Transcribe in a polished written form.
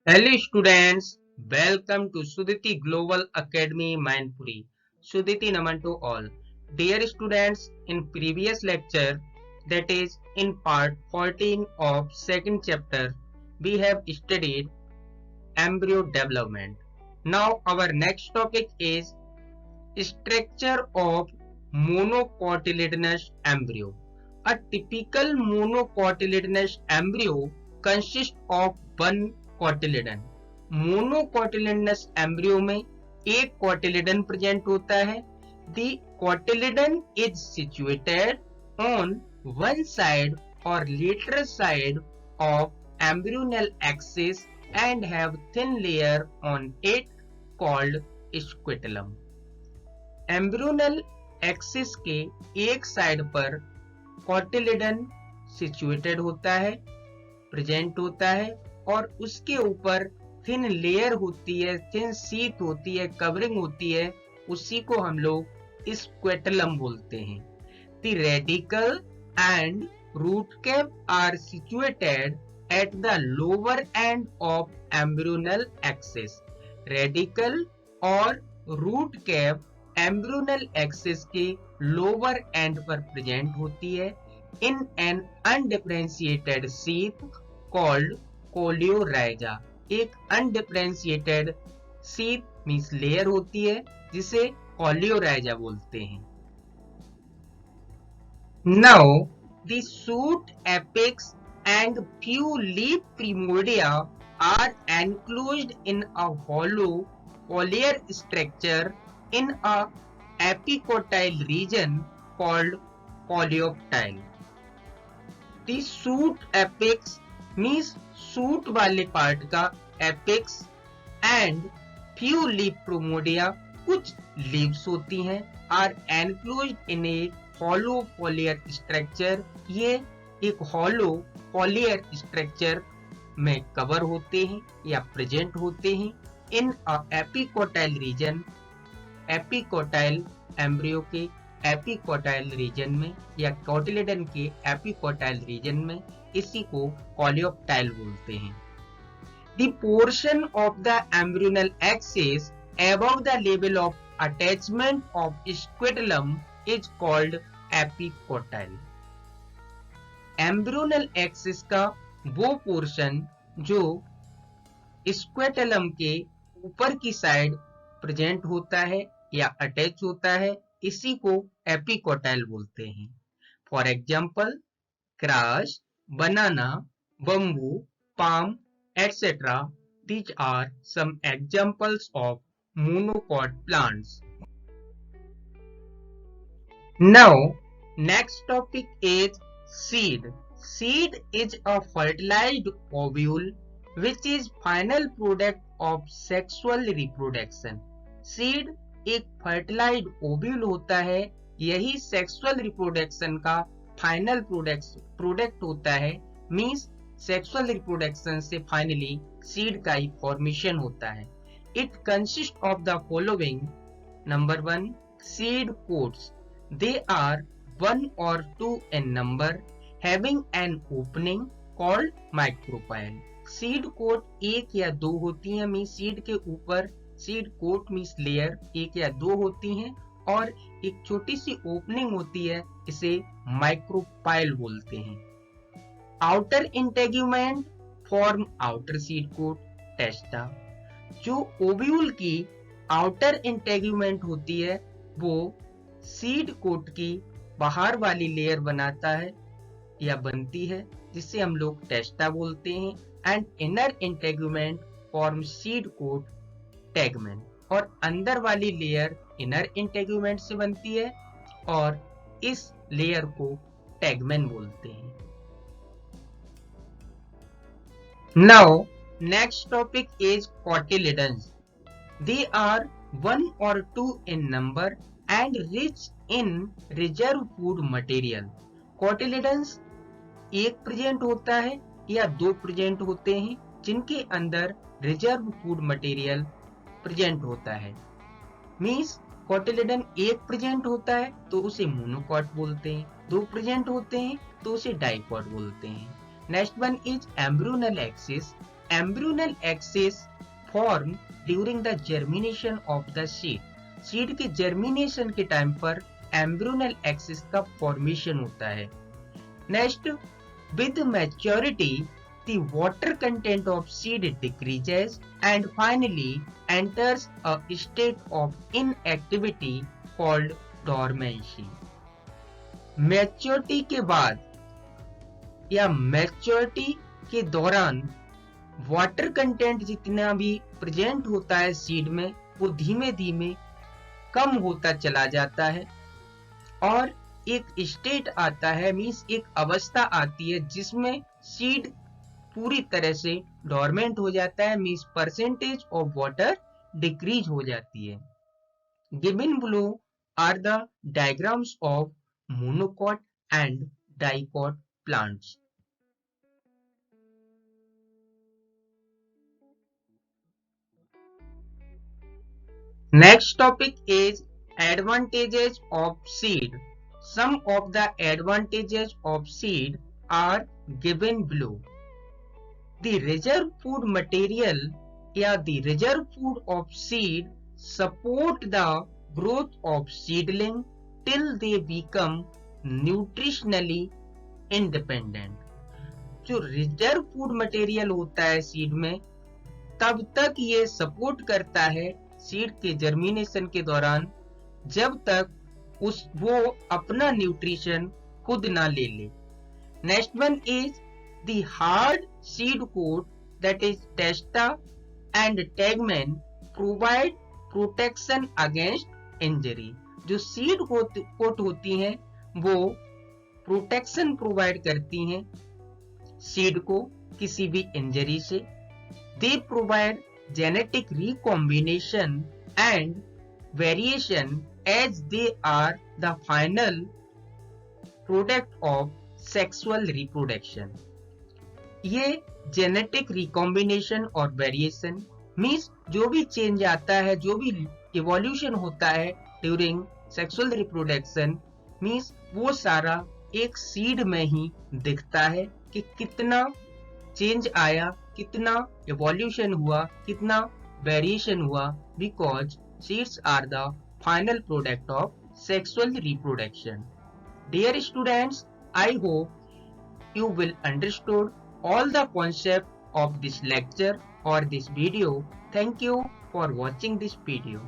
Hello students, welcome to Sudhiti Global Academy Mainpuri. Sudhiti Naman to all. Dear students, in previous lecture, that is in part 14 of second chapter, we have studied embryo development. Now our next topic is structure of monocotyledonous embryo. A typical monocotyledonous embryo consists of one cotyledon. Monocotyledonous embryo में एक cotyledon present होता है. The cotyledon is situated on one side और lateral side of embryonal axis and have thin layer on it called scutellum. Embryonal axis के एक side पर cotyledon situated होता है, प्रेजेंट होता है और उसके ऊपर थिन लेयर होती है, थिन शीट होती है, कवरिंग होती है, उसी को हम लोग स्क्वेटलम बोलते हैं. The radicle and root cap are situated at the lower end of embryonal axis. Radicle और रूट कैप एम्ब्रियोनल एक्सिस के लोअर एंड पर प्रेजेंट होती है in an undifferentiated sheet called coleorhiza. एक अनडिफरेंशिएटेड शीट मींस लेयर होती है जिसे coleorhiza बोलते हैं. Now the shoot apex and few leaf primordia are enclosed in a hollow foliar structure in a epicotyle region called coleoptile. The shoot apex means shoot वाले part का apex and few leaf primordia कुछ leaves होती हैं are enclosed in a hollow foliar structure. ये एक hollow foliar structure में cover होते हैं या प्रेजेंट होते हैं इन अ एपिकोटाइल रीजन. एपिकोटाइल एम्ब्रियो के एपिकोटाइल रीजन में या कोटिलेडन के एपिकोटाइल रीजन में, इसी को कोलियोप्टाइल बोलते हैं. The portion of the embryonal axis above the level of attachment of scutellum is called epicotyle. Embryonal axis का वो पोर्शन जो स्क्वेटलम के ऊपर की साइड प्रेजेंट होता है या अटैच होता है, इसी को एपिकोटाइल बोलते हैं. For example cross, banana, bamboo, palm etc. These are some examples of monocot plants. Now next topic is seed. Seed is a fertilized ovule which is final product of sexual reproduction. Seed एक fertilized ovule होता है, यही sexual reproduction का final product होता है. Means sexual reproduction से finally seed का ही फॉर्मेशन होता है. It consist of the following. Number 1, seed coats. They are 1 or 2 in number having an opening called micropyle. Seed coat एक या दो होती हैं, मींस सीड के ऊपर सीड कोट मींस लेयर एक या दो होती हैं और एक छोटी सी ओपनिंग होती है, इसे माइक्रोपाइल बोलते हैं. Outer integument form outer seed coat testa. जो ओव्यूल की आउटर इंटेग्यूमेंट होती है वो सीड कोट की बाहर वाली लेयर बनाता है या बनती है, जिसे हम लोग टेस्टा बोलते हैं. And inner integument form seed coat tegmen. और अंदर वाली लेयर इनर इंटेग्यूमेंट से बनती है और इस लेयर को टेगमेन बोलते हैं. Now, next topic is cotyledons. They are 1 or 2 in number and rich in reserve food material. Cotyledons एक प्रेजेंट होता है या दो प्रेजेंट होते हैं जिनके अंदर रिजर्व फूड मटेरियल प्रेजेंट होता है. मींस कोटिलेडन एक प्रेजेंट होता है तो उसे मोनोकॉट बोलते हैं, दो प्रेजेंट होते हैं तो उसे डाइकॉट बोलते हैं. Next one is embryonal axis. embryonal axis form during the germination of the seed. Seed के जर्मिनेशन के टाइम पर एम्ब्रियोनल एक्सिस का फॉर्मेशन होता है. Next, with maturity the water content of seed decreases and finally enters a state of inactivity called dormancy. Maturity के बाद या maturity के दौरान वाटर कंटेंट जितना भी प्रेजेंट होता है सीड में वो धीमे धीमे कम होता चला जाता है और एक स्टेट आता है, मींस एक अवस्था आती है जिसमें सीड पूरी तरह से डोरमेंट हो जाता है, means percentage of water decrease हो जाती है. Given below are the diagrams of monocot and dicot plants. Next topic is advantages of seed. Some of the advantages of seed are given below. The reserve food material या the reserve food of seed support the growth of seedling till they become nutritionally independent. जो reserve food material होता है seed में तब तक ये support करता है सीड के जर्मिनेशन के दौरान जब तक वो अपना न्यूट्रिशन खुद ना ले ले. Next one is the hard seed coat that is testa and tegmen provide protection against injury. जो सीड कोट होती हैं वो प्रोटेक्शन प्रोवाइड करती हैं सीड को किसी भी इंजरी से. They provide genetic recombination and variation as they are the final product of sexual reproduction. ये genetic recombination और variation means जो भी change आता है, जो भी evolution होता है during sexual reproduction means वो सारा एक seed में ही दिखता है कि कितना चेंज आया, कितना एवोल्यूशन हुआ, कितना वेरिएशन हुआ, because seeds are the final product of sexual reproduction. Dear students, I hope you will understood all the concept of this lecture or this video. Thank you for watching this video.